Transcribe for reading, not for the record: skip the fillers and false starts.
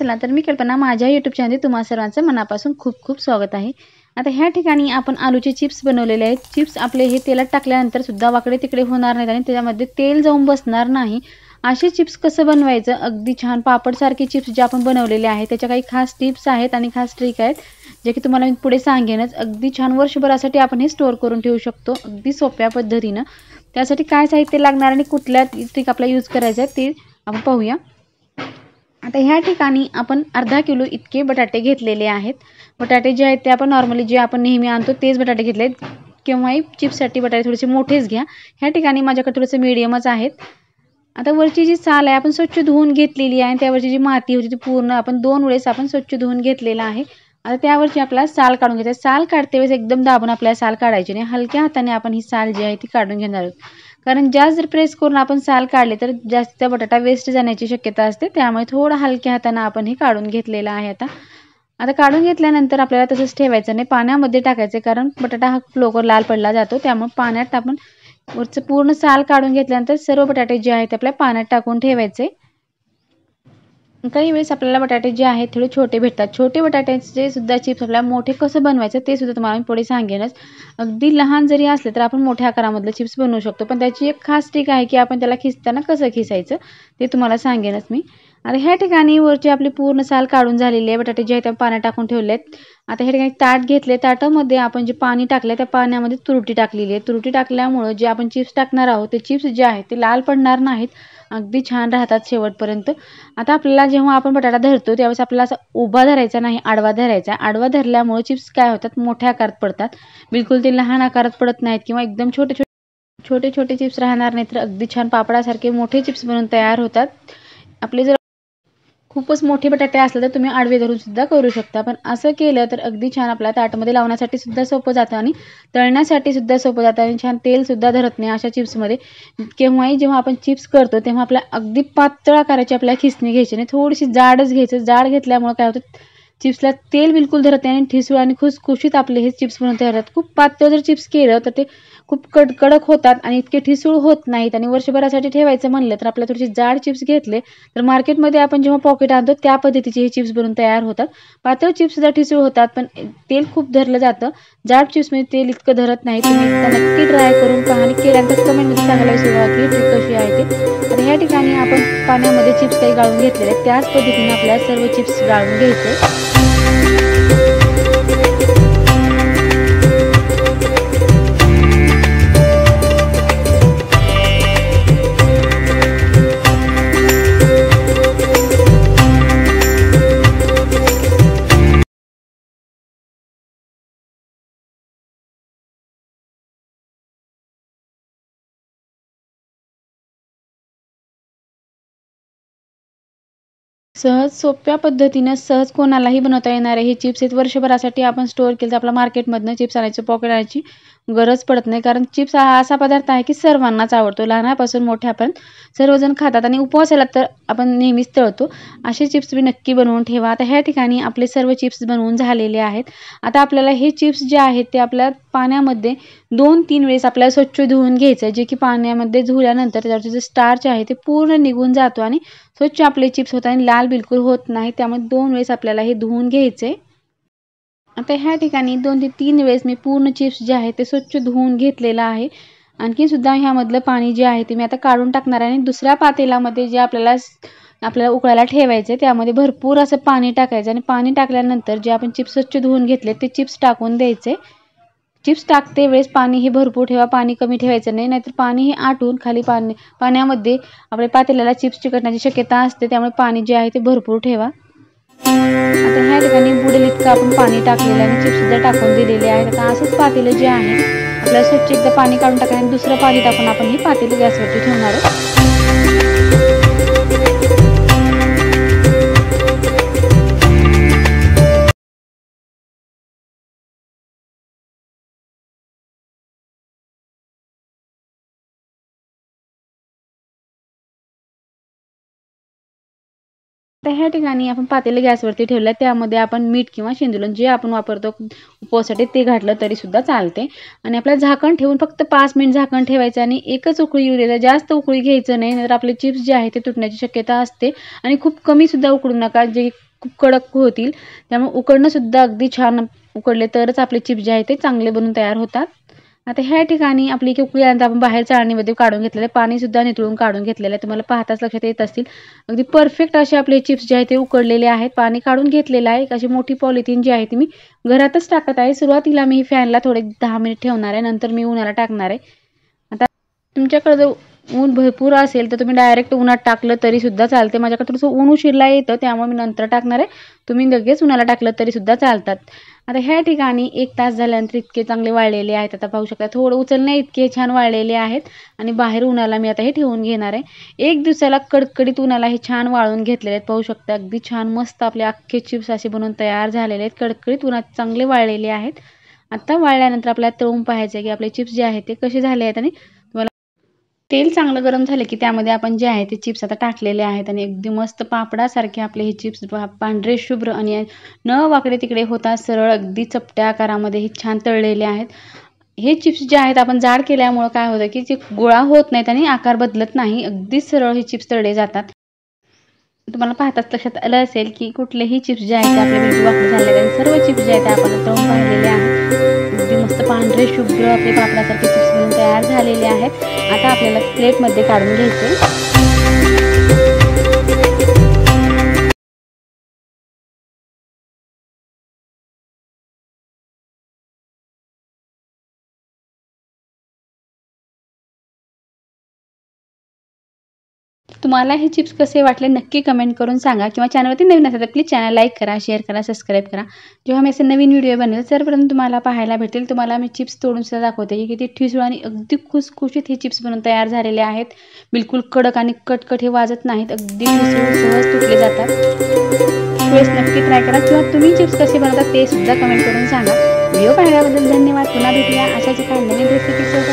चला तर मी कल्पना माझ्या YouTube चॅनलमध्ये तुम्हा सर्वांचं मनापासून खूप खूप स्वागत आहे। आता ह्या ठिकाणी आपण आलूचे चिप्स बनवलेले आहेत। चिप्स आपले हे तेलात टाकल्यानंतर सुद्धा वाकडे तिकडे होणार नाहीत आणि त्यामध्ये तेल जाऊन बसणार नाही। असे चिप्स कसं बनवायचं, अगदी छान पापड सारखे चिप्स जे आपण बनवलेले आहेत त्याच्या काही खास टिप्स आहेत आणि खास ट्रिक आहेत जे की तुम्हाला मी पुढे सांगेनच। अगदी छान वर्षभरासाठी आपण हे स्टोअर करून ठेवू शकतो अगदी सोप्या पद्धतीने। त्यासाठी काय साहित्य लागणार आणि कुठल्या ट्रिक आपल्याला यूज करायचं आहे ते आपण पाहूया। आता ह्या ठिकाणी आपण अर्धा किलो इतके बटाटे घेतलेले आहेत। बटाटे जे आहेत ते आपण नॉर्मली जे आपण नेहमी आणतो तेच बटाटे घेतलेत किंवा चिप्ससाठी बटाटे थोडेसे मोठेच घ्या। ह्या ठिकाणी माझ्याकडे थोडेसे मीडियमच आहेत। आता वरची जी साल आहे आपण स्वच्छ धुवून घेतलेली आहे। त्यावरची जी माती होती ती पूर्ण आपण 2 वेळेस आपण स्वच्छ धुवून घेतलेला आहे। आता त्यावरची आपल्याला साल काढून घ्यायची। साल काढते वेळेस एकदम दाबून आपल्याला साल काढायची नाही, हलक्या हाताने आपण ही साल जी आहे ती काढून घेणार आहोत। कारण जास्त जर प्रेस करून आपण साल काढले तर जास्त बटाटा वेस्ट जाण्याची शक्यता असते, त्यामुळे थोडा हलक्या हाताने आपण हे काढून घेतलेला आहे। आता काढून घेतल्यानंतर आपल्याला तसंच ठेवायचं नाही, पाण्यामध्ये टाकायचं कारण बटाटा हा लवकर लाल पडला जातो। त्यामुळे पाण्यात आपण वरचं पूर्ण साल काढून घेतल्यानंतर सर्व बटाटे जे आहेत आपल्या पाण्यात टाकून ठेवायचे। काही वेळेस आपल्याला बटाटे जे आहेत थोडे छोटे भेटतात, छोटे बटाट्याचे सुद्धा चिप्स आपल्याला मोठे कसं बनवायचं ते सुद्धा तुम्हाला मी पुढे सांगेनच। अगदी लहान जरी असले तर आपण मोठ्या आकारामधले चिप्स बनवू शकतो, पण त्याची एक खास ट्रिक आहे की आपण त्याला खिसताना कसं खिसायचं ते तुम्हाला सांगेनच मी। आता ह्या ठिकाणी वरची आपली पूर्ण साल काढून झालेली आहे, बटाटे जे आहेत ते पाण्यात टाकून ठेवलेत। आता ह्या ठिकाणी ताट घेतले, ताटामध्ये आपण जे पाणी टाकले त्या पाण्यामध्ये तुरटी टाकलेली आहे। तुरटी टाकल्यामुळे जे आपण चिप्स टाकणार आहोत ते चिप्स जे आहेत ते लाल पडणार नाहीत, अगदी छान राहतात शेवटपर्यंत। आता आपल्याला जेव्हा आपण बटाटा धरतो त्यावेळेस आपल्याला असं उभा धरायचा नाही, आडवा धरायचा। आडवा धरल्यामुळे चिप्स काय होतात मोठ्या आकारात पडतात, बिलकुल ते लहान आकारात पडत नाहीत किंवा एकदम छोटे छोटे चिप्स राहणार नाहीत, तर अगदी छान पापडासारखे मोठे चिप्स बनून तयार होतात। आपले जर खूपच मोठे बटाटे असले तर तुम्ही आडवे धरून सुद्धा करू शकता, पण असं केलं तर अगदी छान आपल्याला ताटामध्ये लावण्यासाठी सुद्धा सोपं जातं आणि तळण्यासाठी सुद्धा सोपं जातं आणि छान तेल सुद्धा धरत नाही अशा चिप्समध्ये। केव्हाही जेव्हा आपण चिप्स करतो तेव्हा आपल्याला अगदी पातळ आकाराची आपल्याला खिसणी घ्यायची नाही, थोडीशी जाडच घ्यायचं। जाड घेतल्यामुळे काय होतं चिप्सला तेल बिलकुल धरत नाही आणि ठिसूळ आणि खुसखुशीत आपले हे चिप्स बनून तयार होतात। खूप पातळ जर चिप्स केलं तर ते खूप कडक होतात आणि इतके ठिसूळ होत नाहीत। आणि वर्षभरासाठी ठेवायचं म्हणलं तर आपल्याला थोडेसे जाड चिप्स घेतले तर मार्केटमध्ये आपण जेव्हा पॉकेट आणतो त्या पद्धतीचे हे चिप्स बनून तयार होतात। पातळ चिप्स सुद्धा ठिसूळ होतात पण तेल खूप धरलं जातं, जाड चिप्समध्ये तेल इतकं धरत नाही। तुम्ही एकदा नक्की ट्राय करून पहा आणि केल्यानंतर कमेंटमध्ये सांगायला विसरू नका की ट्रिक कशी आहे ते। आता ह्या ठिकाणी आपण पाण्यामध्ये चिप्स काही गाळून घेतलेले आहेत, त्याच पद्धतीने आपल्याला सर्व चिप्स गाळून घ्यायचे। सहज सोप्या पद्धतीने सहज कोणालाही बनवता येणारे हे चिप्स आहेत। वर्षभरासाठी आपण स्टोअर केलं तर आपल्या मार्केटमधनं चिप्स आणायचं पॉकेट आणायची गरज पडत नाही, कारण चिप्स हा असा पदार्थ आहे की सर्वांनाच आवडतो, लहानापासून मोठ्यापर्यंत सर्वजण खातात आणि उपवासाला तर आपण नेहमीच तळतो। असे चिप्स तुम्ही नक्की बनवून ठेवा। आता ह्या ठिकाणी आपले सर्व चिप्स बनवून झालेले आहेत। आता आपल्याला हे चिप्स जे आहेत ते आपल्या पाण्यामध्ये 2-3 वेळेस आपल्याला स्वच्छ धुवून घ्यायचं, जे की पाण्यामध्ये धुल्यानंतर त्यावरचे जे स्टार्च आहे ते पूर्ण निघून जातो आणि स्वच्छ आपले चिप्स होतात आणि लाल बिलकुल होत नाही। त्यामुळे 2 वेळेस आपल्याला हे धुवून घ्यायचे। आता ह्या ठिकाणी 2 ते 3 वेळेस मी पूर्ण चिप्स जे आहे ते स्वच्छ धुवून घेतलेलं आहे। आणखी सुद्धा ह्यामधलं पाणी जे आहे ते मी आता काढून टाकणार आहे आणि दुसऱ्या पातेल्यामध्ये जे आपल्याला उकळायला ठेवायचं त्यामध्ये भरपूर असं पाणी टाकायचं आणि पाणी टाकल्यानंतर जे आपण चिप्स स्वच्छ धुवून घेतले ते चिप्स टाकून द्यायचे। चिप्स टाकते वेळेस पाणी हे भरपूर ठेवा, पाणी कमी ठेवायचं नाही, नाहीतर पाणी हे आटून खाली पाण्यामध्ये आपल्या पातेल्याला चिप्स चिकटण्याची शक्यता असते, त्यामुळे पाणी जे आहे ते भरपूर ठेवा। आता ह्या ठिकाणी बुडेल इतकं आपण पाणी टाकलेलं आणि चिप्स सुद्धा टाकून दिलेले आहेत। आता असंच पातेलं जे आहे आपल्याला स्वच्छ एकदा पाणी काढून टाकायचं आणि दुसरं पाणी टाकून आपण हे पातेलं गॅसवरती ठेवणार आहोत। तर ह्या ठिकाणी आपण पातेलं गॅसवरती ठेवलं, त्यामध्ये आपण मीठ किंवा शेंदूरलोण जे आपण वापरतो उपवासासाठी ते घातलं तरी सुद्धा चालते। आणि आपलं झाकण ठेवून फक्त 5 मिनिट झाकण ठेवायचं आणि एकच उकळी येऊ द्यायचं, जास्त उकळी घ्यायचं नाही, नाहीतर आपले चिप्स जे आहे ते तुटण्याची शक्यता असते। आणि खूप कमी सुद्धा उकळू नका, जे खूप कडक होतील. त्यामुळे उकडणं सुद्धा अगदी छान उकडले तरच आपले चिप्स जे आहेत ते चांगले बनून तयार होतात. आता ह्या ठिकाणी आपली उकळी आल्यानंतर आपण बाहेर चाळणीमध्ये काढून घेतलेलं पाणी सुद्धा नितळून काढून घेतलेलं आहे. तुम्हाला पाहताच लक्षात येत असतील अगदी परफेक्ट असे आपले चिप्स जे आहेत ते उकडलेले आहेत. पाणी काढून घेतलेलं आहे. अशी मोठी पॉलिथिन जी आहे ती मी घरातच टाकत आहे. सुरुवातीला मी फॅनला थोडे 10 मिनिट ठेवणार आहे, नंतर मी उन्हाला टाकणार आहे. आता तुमच्याकडे जर ऊन भरपूर असेल तर तुम्ही डायरेक्ट उन्हात टाकलं तरी सुद्धा चालते. माझ्याकडे थोडंसं ऊन उशिरला येतं त्यामुळे मी नंतर टाकणार आहे. तुम्ही लगेच उन्हाला टाकलं तरी सुद्धा चालतात. आता ह्या ठिकाणी 1 तास झाल्यानंतर इतके चांगले वाळलेले आहेत. आता पाहू शकता थोडं उचलणे इतके छान वाळलेले आहेत आणि बाहेर उन्हाला मी आता हे ठेवून घेणार आहे. 1 दिवसाला कडकडीत उन्हाला हे छान वाळून घेतलेले आहेत. पाहू शकता अगदी छान मस्त आपले अख्खे चिप्स असे बनवून तयार झालेले आहेत. कडकडीत उन्हात चांगले वाळलेले आहेत. आता वाळल्यानंतर आपल्याला तळून पाहायचं आहे की आपले चिप्स जे आहेत ते कसे झाले आहेत आणि तेल चांगलं गरम झालं की त्यामध्ये आपण जे आहे ते चिप्स आता टाकलेले आहेत आणि अगदी मस्त पापडासारखे आपले हे चिप्स पांढरे शुभ्र आणि न वाकडे तिकडे होता सरळ अगदी चपट्या आकारामध्ये हे छान तळलेले आहेत. हे चिप्स जे आहेत आपण जाड केल्यामुळे काय होतं की ते गोळा होत नाहीत आणि आकार बदलत नाही. अगदी सरळ हे चिप्स तळले जातात. तुम्हाला पाहताच लक्षात आलं असेल की कुठलेही चिप्स जे आहेत ते आपले बिलकुल वाकडे झालेले आहेत. सर्व चिप्स जे आहेत ते आपण तळून पाहिलेले आहेत. अगदी मस्त पांढरे शुभ्र आपले पापडासारखे चिप्स बनून तयार झालेले आहेत. आता आपल्याला प्लेटमध्ये काढून घ्यायचे. तुम्हाला हे चिप्स कसे वाटले नक्की कमेंट करून सांगा किंवा चॅनलवरती नवीन असेल तर प्लीज चॅनल लाईक करा, शेअर करा, सबस्क्राईब करा. जेव्हा मी असे नवीन व्हिडिओ बनवेल सर्वप्रथम तुम्हाला पाहायला भेटेल. तुम्हाला मी चिप्स तोडून सुद्धा दाखवते की किती ठिसूळ आणि अगदी खुसखुशीत हे चिप्स बनवून तयार झालेले आहेत. बिलकुल कडक आणि कटकट हे वाजत नाहीत. अगदी ठिसूळ सहज तुटले जातात. वेळेस नक्की ट्राय करा किंवा तुम्ही चिप्स कसे बनवतात ते सुद्धा कमेंट करून सांगा. व्हिडिओ पाहिल्याबद्दल धन्यवाद. पुन्हा भेटूया अशाच एका नवीन रेसिपीसोबत.